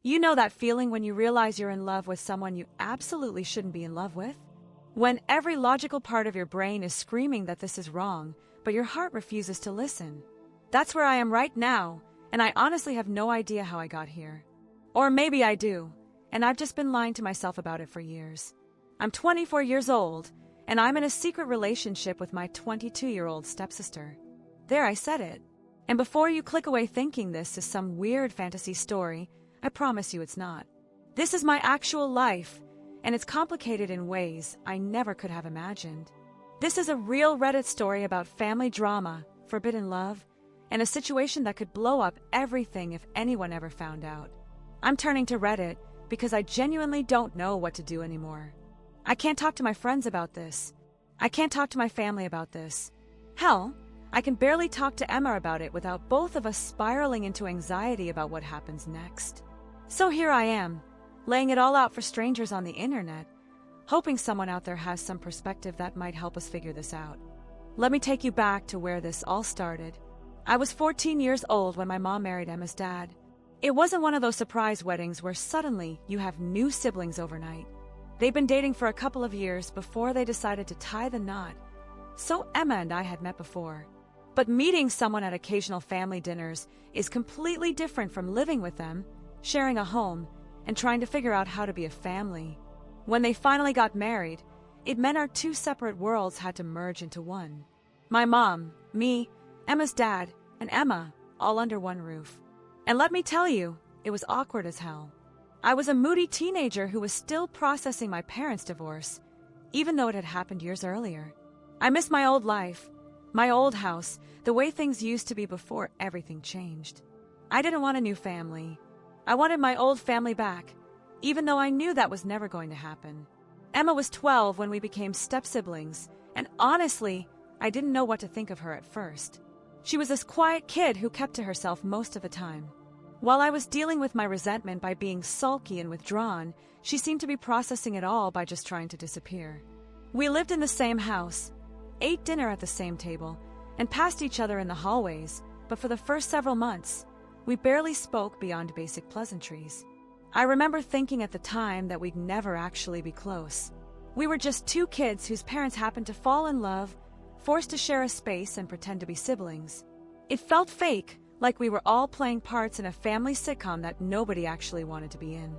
You know that feeling when you realize you're in love with someone you absolutely shouldn't be in love with? When every logical part of your brain is screaming that this is wrong, but your heart refuses to listen. That's where I am right now, and I honestly have no idea how I got here. Or maybe I do, and I've just been lying to myself about it for years. I'm 24 years old, and I'm in a secret relationship with my 22-year-old stepsister. There, I said it. And before you click away thinking this is some weird fantasy story, I promise you it's not. This is my actual life, and it's complicated in ways I never could have imagined. This is a real Reddit story about family drama, forbidden love, and a situation that could blow up everything if anyone ever found out. I'm turning to Reddit because I genuinely don't know what to do anymore. I can't talk to my friends about this. I can't talk to my family about this. Hell, I can barely talk to Emma about it without both of us spiraling into anxiety about what happens next. So here I am, laying it all out for strangers on the internet, hoping someone out there has some perspective that might help us figure this out. Let me take you back to where this all started. I was 14 years old when my mom married Emma's dad. It wasn't one of those surprise weddings where suddenly you have new siblings overnight. They'd been dating for a couple of years before they decided to tie the knot. So Emma and I had met before. But meeting someone at occasional family dinners is completely different from living with them, sharing a home, and trying to figure out how to be a family. When they finally got married, it meant our two separate worlds had to merge into one. My mom, me, Emma's dad, and Emma, all under one roof. And let me tell you, it was awkward as hell. I was a moody teenager who was still processing my parents' divorce, even though it had happened years earlier. I missed my old life, my old house, the way things used to be before everything changed. I didn't want a new family. I wanted my old family back, even though I knew that was never going to happen. Emma was 12 when we became step-siblings, and honestly, I didn't know what to think of her at first. She was this quiet kid who kept to herself most of the time. While I was dealing with my resentment by being sulky and withdrawn, she seemed to be processing it all by just trying to disappear. We lived in the same house, ate dinner at the same table, and passed each other in the hallways, but for the first several months, we barely spoke beyond basic pleasantries. I remember thinking at the time that we'd never actually be close. We were just two kids whose parents happened to fall in love, forced to share a space and pretend to be siblings. It felt fake, like we were all playing parts in a family sitcom that nobody actually wanted to be in.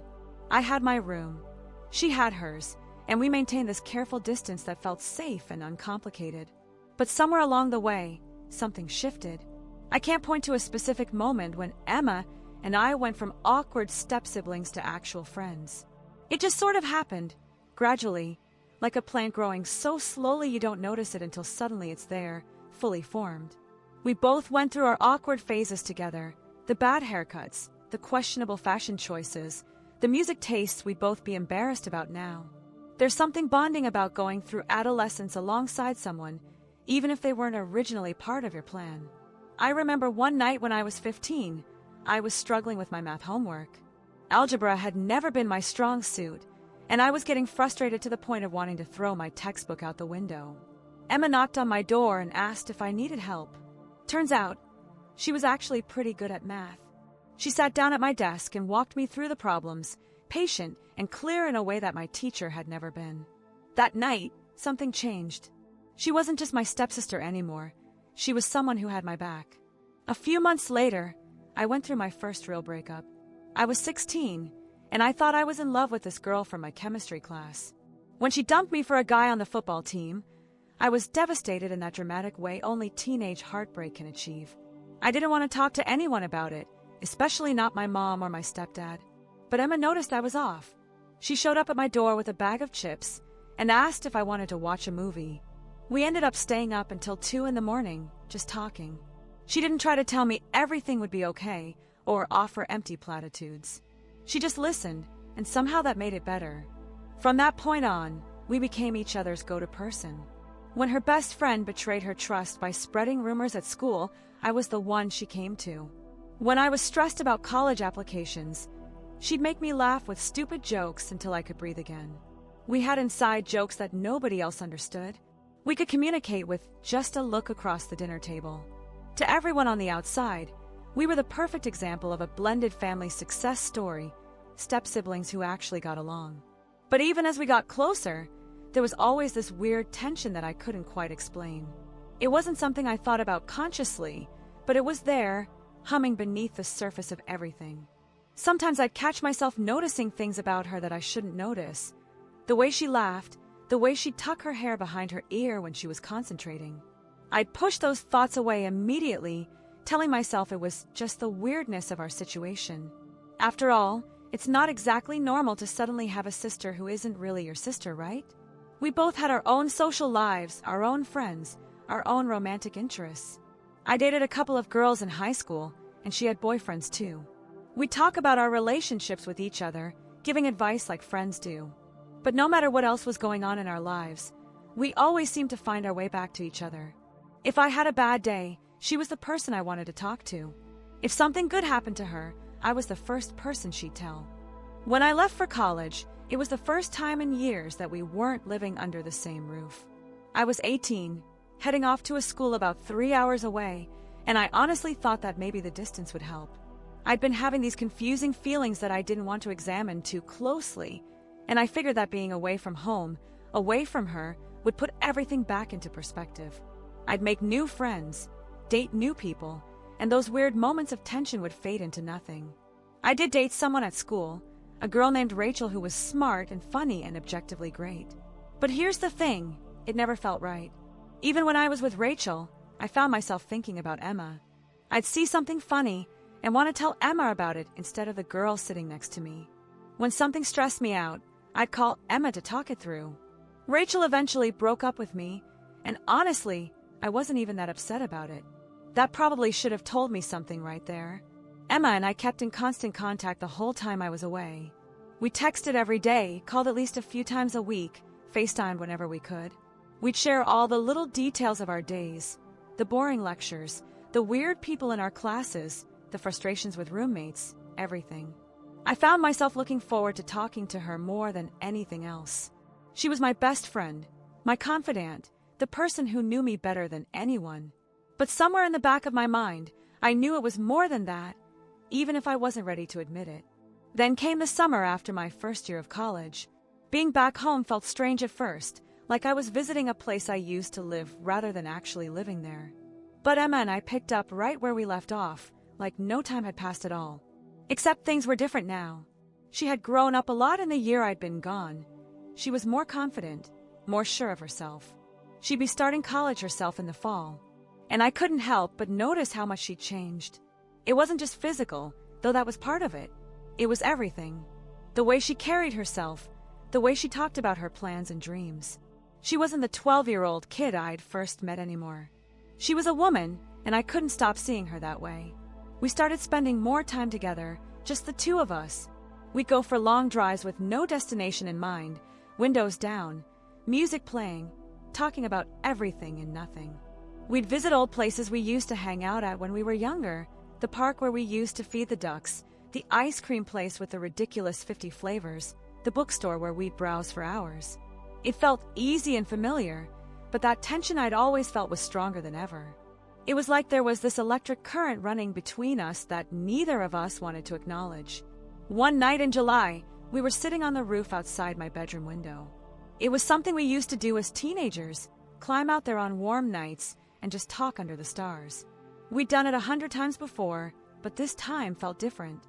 I had my room. She had hers, and we maintained this careful distance that felt safe and uncomplicated. But somewhere along the way, something shifted. I can't point to a specific moment when Emma and I went from awkward step-siblings to actual friends. It just sort of happened, gradually, like a plant growing so slowly you don't notice it until suddenly it's there, fully formed. We both went through our awkward phases together, the bad haircuts, the questionable fashion choices, the music tastes we'd both be embarrassed about now. There's something bonding about going through adolescence alongside someone, even if they weren't originally part of your plan. I remember one night when I was 15, I was struggling with my math homework. Algebra had never been my strong suit, and I was getting frustrated to the point of wanting to throw my textbook out the window. Emma knocked on my door and asked if I needed help. Turns out, she was actually pretty good at math. She sat down at my desk and walked me through the problems, patient and clear in a way that my teacher had never been. That night, something changed. She wasn't just my stepsister anymore. She was someone who had my back. A few months later, I went through my first real breakup. I was 16, and I thought I was in love with this girl from my chemistry class. When she dumped me for a guy on the football team, I was devastated in that dramatic way only teenage heartbreak can achieve. I didn't want to talk to anyone about it, especially not my mom or my stepdad. But Emma noticed I was off. She showed up at my door with a bag of chips and asked if I wanted to watch a movie. We ended up staying up until 2 a.m, just talking. She didn't try to tell me everything would be okay or offer empty platitudes. She just listened, and somehow that made it better. From that point on, we became each other's go-to person. When her best friend betrayed her trust by spreading rumors at school, I was the one she came to. When I was stressed about college applications, she'd make me laugh with stupid jokes until I could breathe again. We had inside jokes that nobody else understood. We could communicate with just a look across the dinner table. To everyone on the outside, we were the perfect example of a blended family success story, step-siblings who actually got along. But even as we got closer, there was always this weird tension that I couldn't quite explain. It wasn't something I thought about consciously, but it was there, humming beneath the surface of everything. Sometimes I'd catch myself noticing things about her that I shouldn't notice. The way she laughed, the way she'd tuck her hair behind her ear when she was concentrating. I'd push those thoughts away immediately, telling myself it was just the weirdness of our situation. After all, it's not exactly normal to suddenly have a sister who isn't really your sister, right? We both had our own social lives, our own friends, our own romantic interests. I dated a couple of girls in high school, and she had boyfriends too. We'd talk about our relationships with each other, giving advice like friends do. But no matter what else was going on in our lives, we always seemed to find our way back to each other. If I had a bad day, she was the person I wanted to talk to. If something good happened to her, I was the first person she'd tell. When I left for college, it was the first time in years that we weren't living under the same roof. I was 18, heading off to a school about 3 hours away, and I honestly thought that maybe the distance would help. I'd been having these confusing feelings that I didn't want to examine too closely, and I figured that being away from home, away from her, would put everything back into perspective. I'd make new friends, date new people, and those weird moments of tension would fade into nothing. I did date someone at school, a girl named Rachel who was smart and funny and objectively great. But here's the thing, it never felt right. Even when I was with Rachel, I found myself thinking about Emma. I'd see something funny and want to tell Emma about it instead of the girl sitting next to me. When something stressed me out, I'd call Emma to talk it through. Rachel eventually broke up with me, and honestly, I wasn't even that upset about it. That probably should have told me something right there. Emma and I kept in constant contact the whole time I was away. We texted every day, called at least a few times a week, FaceTimed whenever we could. We'd share all the little details of our days, the boring lectures, the weird people in our classes, the frustrations with roommates, everything. I found myself looking forward to talking to her more than anything else. She was my best friend, my confidant, the person who knew me better than anyone. But somewhere in the back of my mind, I knew it was more than that, even if I wasn't ready to admit it. Then came the summer after my first year of college. Being back home felt strange at first, like I was visiting a place I used to live rather than actually living there. But Emma and I picked up right where we left off, like no time had passed at all. Except things were different now. She had grown up a lot in the year I'd been gone. She was more confident, more sure of herself. She'd be starting college herself in the fall. And I couldn't help but notice how much she'd changed. It wasn't just physical, though that was part of it. It was everything. The way she carried herself, the way she talked about her plans and dreams. She wasn't the 12-year-old kid I'd first met anymore. She was a woman, and I couldn't stop seeing her that way. We started spending more time together, just the two of us. We'd go for long drives with no destination in mind, windows down, music playing, talking about everything and nothing. We'd visit old places we used to hang out at when we were younger, the park where we used to feed the ducks, the ice cream place with the ridiculous 50 flavors, the bookstore where we'd browse for hours. It felt easy and familiar, but that tension I'd always felt was stronger than ever. It was like there was this electric current running between us that neither of us wanted to acknowledge. One night in July, we were sitting on the roof outside my bedroom window. It was something we used to do as teenagers, climb out there on warm nights and just talk under the stars. We'd done it 100 times before, but this time felt different.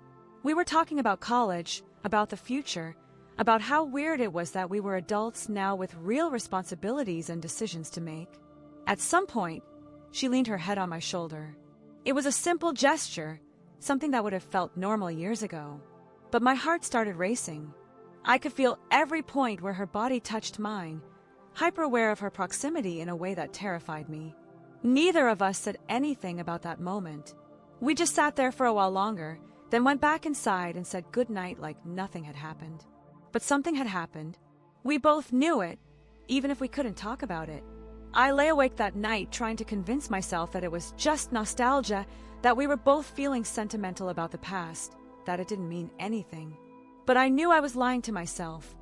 We were talking about college, about the future, about how weird it was that we were adults now with real responsibilities and decisions to make. At some point, she leaned her head on my shoulder. It was a simple gesture, something that would have felt normal years ago. But my heart started racing. I could feel every point where her body touched mine, hyper-aware of her proximity in a way that terrified me. Neither of us said anything about that moment. We just sat there for a while longer, then went back inside and said goodnight like nothing had happened. But something had happened. We both knew it, even if we couldn't talk about it. I lay awake that night trying to convince myself that it was just nostalgia, that we were both feeling sentimental about the past, that it didn't mean anything. But I knew I was lying to myself.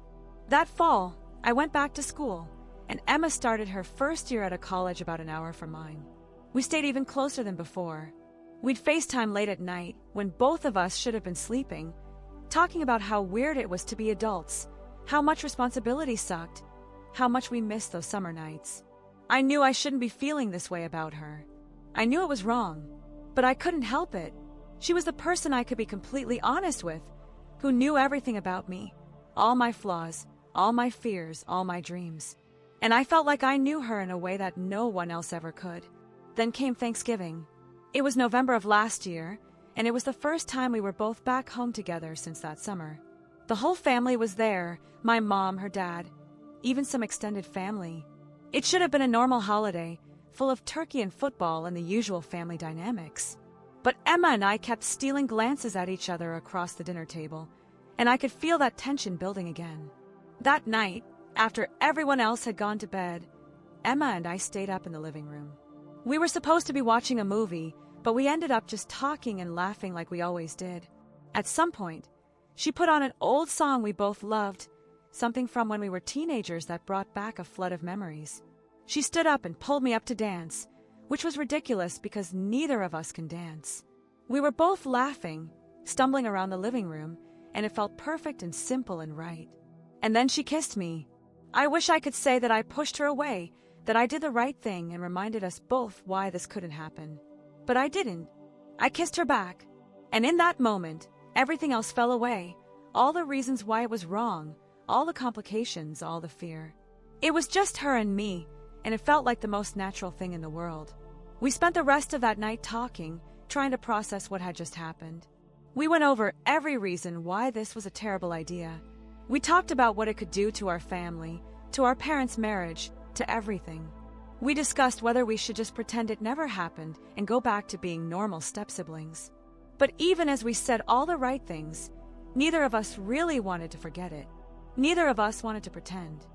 That fall, I went back to school, and Emma started her first year at a college about an hour from mine. We stayed even closer than before. We'd FaceTime late at night, when both of us should have been sleeping, talking about how weird it was to be adults, how much responsibility sucked, how much we missed those summer nights. I knew I shouldn't be feeling this way about her. I knew it was wrong, but I couldn't help it. She was the person I could be completely honest with, who knew everything about me, all my flaws, all my fears, all my dreams. And I felt like I knew her in a way that no one else ever could. Then came Thanksgiving. It was November of last year, and it was the first time we were both back home together since that summer. The whole family was there, my mom, her dad, even some extended family. It should have been a normal holiday, full of turkey and football and the usual family dynamics. But Emma and I kept stealing glances at each other across the dinner table, and I could feel that tension building again. That night, after everyone else had gone to bed, Emma and I stayed up in the living room. We were supposed to be watching a movie, but we ended up just talking and laughing like we always did. At some point, she put on an old song we both loved, something from when we were teenagers that brought back a flood of memories. She stood up and pulled me up to dance, which was ridiculous because neither of us can dance. We were both laughing, stumbling around the living room, and it felt perfect and simple and right. And then she kissed me. I wish I could say that I pushed her away, that I did the right thing and reminded us both why this couldn't happen. But I didn't. I kissed her back. And in that moment, everything else fell away. All the reasons why it was wrong, all the complications, all the fear. It was just her and me, and it felt like the most natural thing in the world. We spent the rest of that night talking, trying to process what had just happened. We went over every reason why this was a terrible idea. We talked about what it could do to our family, to our parents' marriage, to everything. We discussed whether we should just pretend it never happened and go back to being normal step-siblings. But even as we said all the right things, neither of us really wanted to forget it. Neither of us wanted to pretend.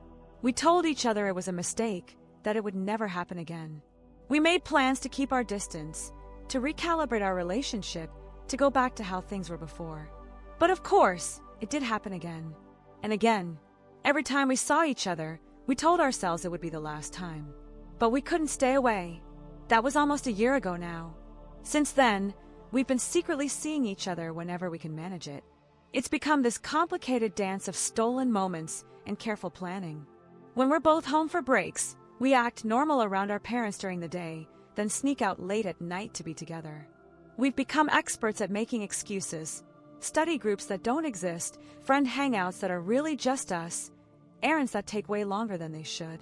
We told each other it was a mistake, that it would never happen again. We made plans to keep our distance, to recalibrate our relationship, to go back to how things were before. But of course, it did happen again. And again. Every time we saw each other, we told ourselves it would be the last time. But we couldn't stay away. That was almost a year ago now. Since then, we've been secretly seeing each other whenever we can manage it. It's become this complicated dance of stolen moments and careful planning. When we're both home for breaks, we act normal around our parents during the day, then sneak out late at night to be together. We've become experts at making excuses, study groups that don't exist, friend hangouts that are really just us, errands that take way longer than they should.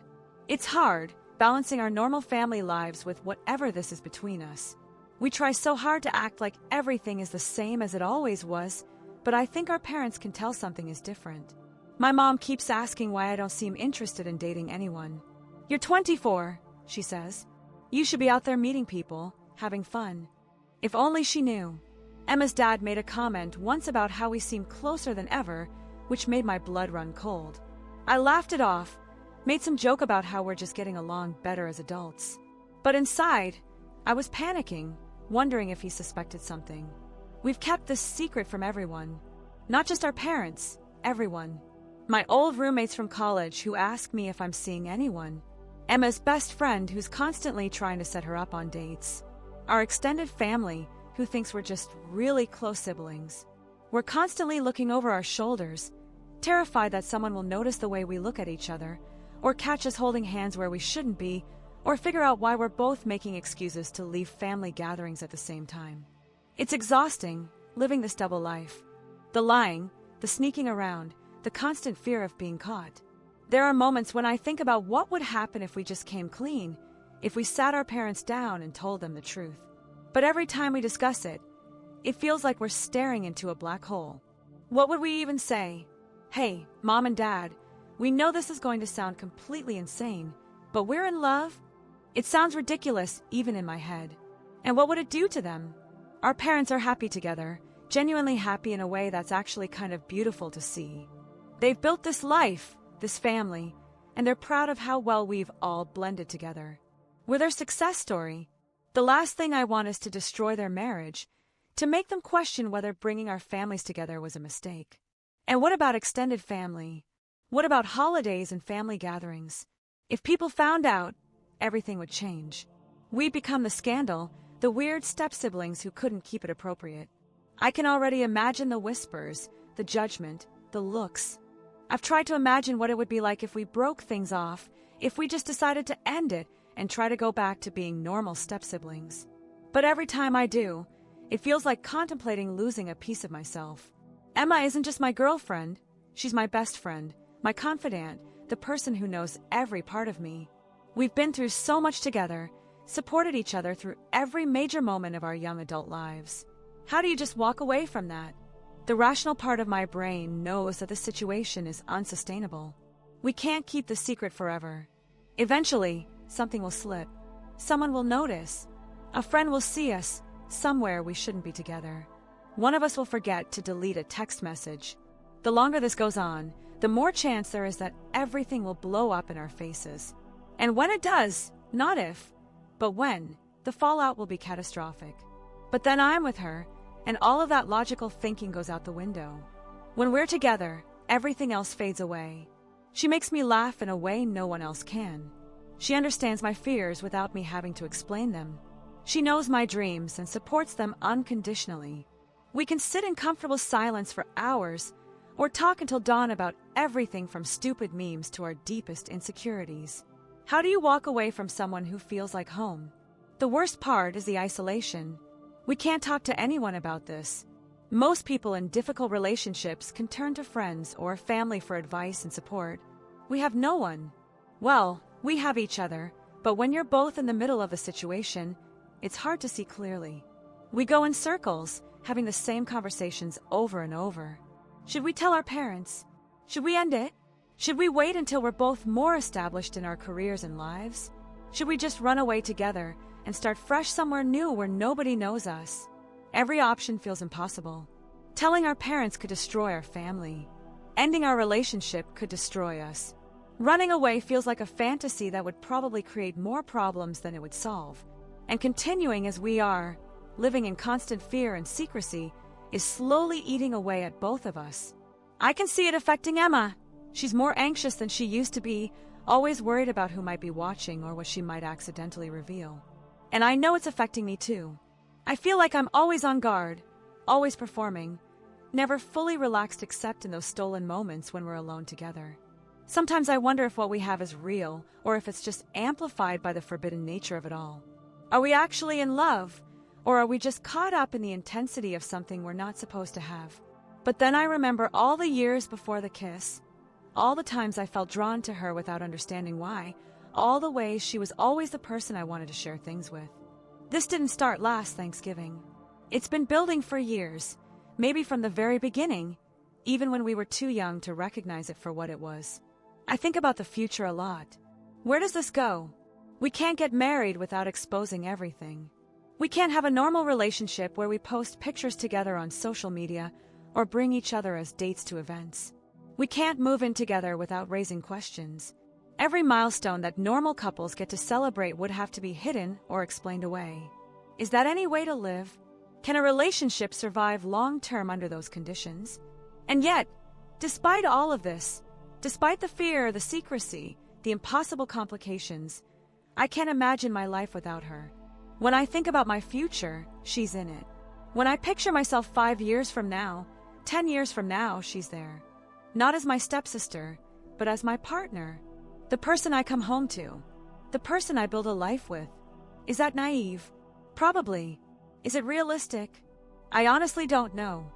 It's hard, balancing our normal family lives with whatever this is between us. We try so hard to act like everything is the same as it always was, but I think our parents can tell something is different. My mom keeps asking why I don't seem interested in dating anyone. "You're 24, she says. "You should be out there meeting people, having fun." If only she knew. Emma's dad made a comment once about how we seemed closer than ever, which made my blood run cold. I laughed it off, made some joke about how we're just getting along better as adults. But inside, I was panicking, wondering if he suspected something. We've kept this secret from everyone. Not just our parents, everyone. My old roommates from college who ask me if I'm seeing anyone. Emma's best friend who's constantly trying to set her up on dates. Our extended family who thinks we're just really close siblings. We're constantly looking over our shoulders, terrified that someone will notice the way we look at each other, or catch us holding hands where we shouldn't be, or figure out why we're both making excuses to leave family gatherings at the same time. It's exhausting, living this double life. The lying, the sneaking around, the constant fear of being caught. There are moments when I think about what would happen if we just came clean, if we sat our parents down and told them the truth. But every time we discuss it, it feels like we're staring into a black hole. What would we even say? "Hey, Mom and Dad, we know this is going to sound completely insane, but we're in love?" It sounds ridiculous even in my head. And what would it do to them? Our parents are happy together, genuinely happy in a way that's actually kind of beautiful to see. They've built this life, this family, and they're proud of how well we've all blended together. We're their success story. The last thing I want is to destroy their marriage, to make them question whether bringing our families together was a mistake. And what about extended family? What about holidays and family gatherings? If people found out, everything would change. We'd become the scandal, the weird step-siblings who couldn't keep it appropriate. I can already imagine the whispers, the judgment, the looks. I've tried to imagine what it would be like if we broke things off, if we just decided to end it and try to go back to being normal step-siblings. But every time I do, it feels like contemplating losing a piece of myself. Emma isn't just my girlfriend, she's my best friend, my confidant, the person who knows every part of me. We've been through so much together, supported each other through every major moment of our young adult lives. How do you just walk away from that? The rational part of my brain knows that the situation is unsustainable. We can't keep the secret forever. Eventually, something will slip. Someone will notice. A friend will see us somewhere we shouldn't be together. One of us will forget to delete a text message. The longer this goes on, the more chance there is that everything will blow up in our faces. And when it does, not if, but when, the fallout will be catastrophic. But then I'm with her, and all of that logical thinking goes out the window. When we're together, everything else fades away. She makes me laugh in a way no one else can. She understands my fears without me having to explain them. She knows my dreams and supports them unconditionally. We can sit in comfortable silence for hours, or talk until dawn about everything from stupid memes to our deepest insecurities. How do you walk away from someone who feels like home? The worst part is the isolation. We can't talk to anyone about this. Most people in difficult relationships can turn to friends or family for advice and support. We have no one. Well, we have each other, but when you're both in the middle of a situation, it's hard to see clearly. We go in circles, having the same conversations over and over. Should we tell our parents? Should we end it? Should we wait until we're both more established in our careers and lives? Should we just run away together and start fresh somewhere new where nobody knows us? Every option feels impossible. Telling our parents could destroy our family. Ending our relationship could destroy us. Running away feels like a fantasy that would probably create more problems than it would solve. And continuing as we are, living in constant fear and secrecy, is slowly eating away at both of us. I can see it affecting Emma. She's more anxious than she used to be, always worried about who might be watching or what she might accidentally reveal. And I know it's affecting me too. I feel like I'm always on guard, always performing, never fully relaxed except in those stolen moments when we're alone together. Sometimes I wonder if what we have is real or if it's just amplified by the forbidden nature of it all. Are we actually in love, or are we just caught up in the intensity of something we're not supposed to have? But then I remember all the years before the kiss, all the times I felt drawn to her without understanding why, all the ways she was always the person I wanted to share things with. This didn't start last Thanksgiving. It's been building for years, maybe from the very beginning, even when we were too young to recognize it for what it was. I think about the future a lot. Where does this go? We can't get married without exposing everything. We can't have a normal relationship where we post pictures together on social media or bring each other as dates to events. We can't move in together without raising questions. Every milestone that normal couples get to celebrate would have to be hidden or explained away. Is that any way to live? Can a relationship survive long-term under those conditions? And yet, despite all of this, despite the fear, the secrecy, the impossible complications, I can't imagine my life without her. When I think about my future, she's in it. When I picture myself 5 years from now, 10 years from now, she's there. Not as my stepsister, but as my partner. The person I come home to. The person I build a life with. Is that naive? Probably. Is it realistic? I honestly don't know.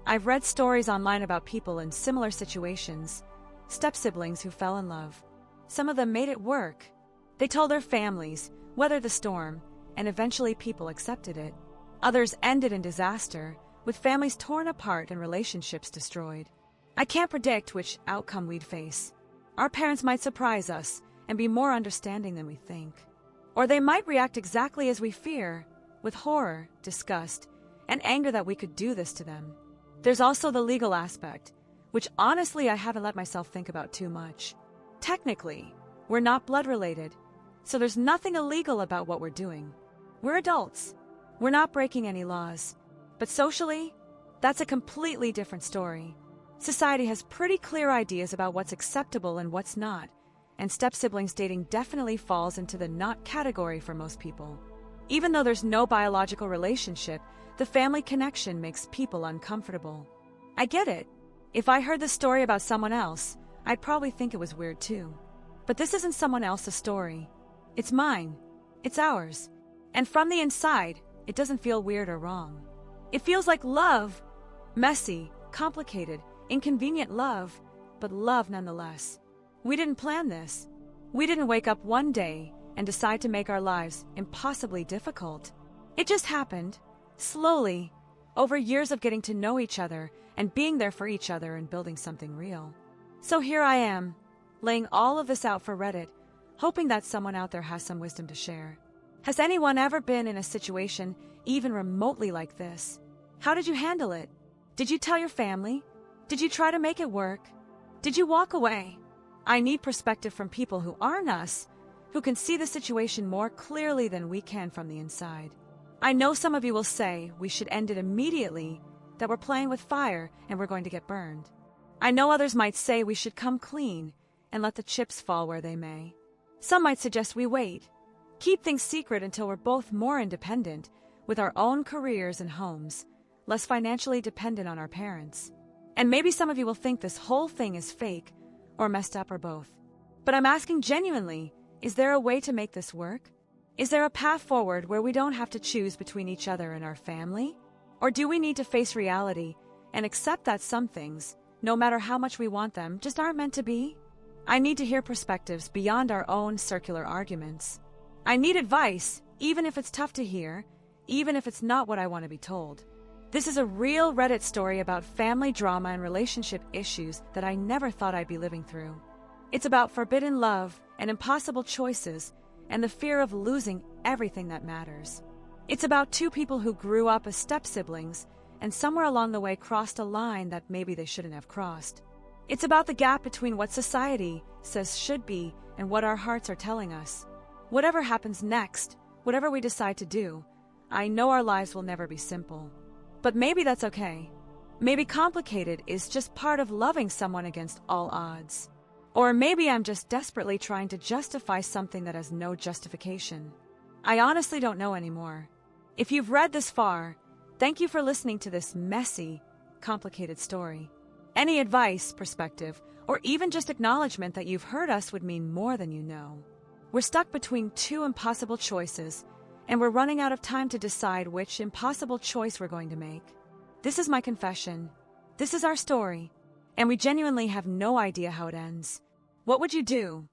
I've read stories online about people in similar situations, step-siblings who fell in love. Some of them made it work. They told their families, weathered the storm, and eventually people accepted it. Others ended in disaster, with families torn apart and relationships destroyed. I can't predict which outcome we'd face. Our parents might surprise us and be more understanding than we think. Or they might react exactly as we fear, with horror, disgust, and anger that we could do this to them. There's also the legal aspect, which honestly I haven't let myself think about too much. Technically, we're not blood related, so there's nothing illegal about what we're doing. We're adults. We're not breaking any laws. But socially, that's a completely different story. Society has pretty clear ideas about what's acceptable and what's not, and step-siblings dating definitely falls into the not category for most people. Even though there's no biological relationship, the family connection makes people uncomfortable. I get it. If I heard the story about someone else, I'd probably think it was weird too. But this isn't someone else's story. It's mine. It's ours. And from the inside, it doesn't feel weird or wrong. It feels like love. Messy, complicated, inconvenient love, but love nonetheless. We didn't plan this. We didn't wake up one day and decide to make our lives impossibly difficult. It just happened, slowly, over years of getting to know each other and being there for each other and building something real. So here I am, laying all of this out for Reddit, hoping that someone out there has some wisdom to share. Has anyone ever been in a situation even remotely like this? How did you handle it? Did you tell your family? Did you try to make it work? Did you walk away? I need perspective from people who aren't us, who can see the situation more clearly than we can from the inside. I know some of you will say we should end it immediately, that we're playing with fire and we're going to get burned. I know others might say we should come clean and let the chips fall where they may. Some might suggest we wait, keep things secret until we're both more independent, with our own careers and homes, less financially dependent on our parents. And maybe some of you will think this whole thing is fake, or messed up, or both. But I'm asking genuinely, is there a way to make this work? Is there a path forward where we don't have to choose between each other and our family? Or do we need to face reality and accept that some things, no matter how much we want them, just aren't meant to be? I need to hear perspectives beyond our own circular arguments. I need advice, even if it's tough to hear, even if it's not what I want to be told. This is a real Reddit story about family drama and relationship issues that I never thought I'd be living through. It's about forbidden love and impossible choices and the fear of losing everything that matters. It's about two people who grew up as step-siblings and somewhere along the way crossed a line that maybe they shouldn't have crossed. It's about the gap between what society says should be and what our hearts are telling us. Whatever happens next, whatever we decide to do, I know our lives will never be simple. But maybe that's okay. Maybe complicated is just part of loving someone against all odds. Or maybe I'm just desperately trying to justify something that has no justification. I honestly don't know anymore. If you've read this far, thank you for listening to this messy, complicated story. Any advice, perspective, or even just acknowledgement that you've heard us would mean more than you know. We're stuck between two impossible choices, and we're running out of time to decide which impossible choice we're going to make. This is my confession. This is our story, and we genuinely have no idea how it ends. What would you do?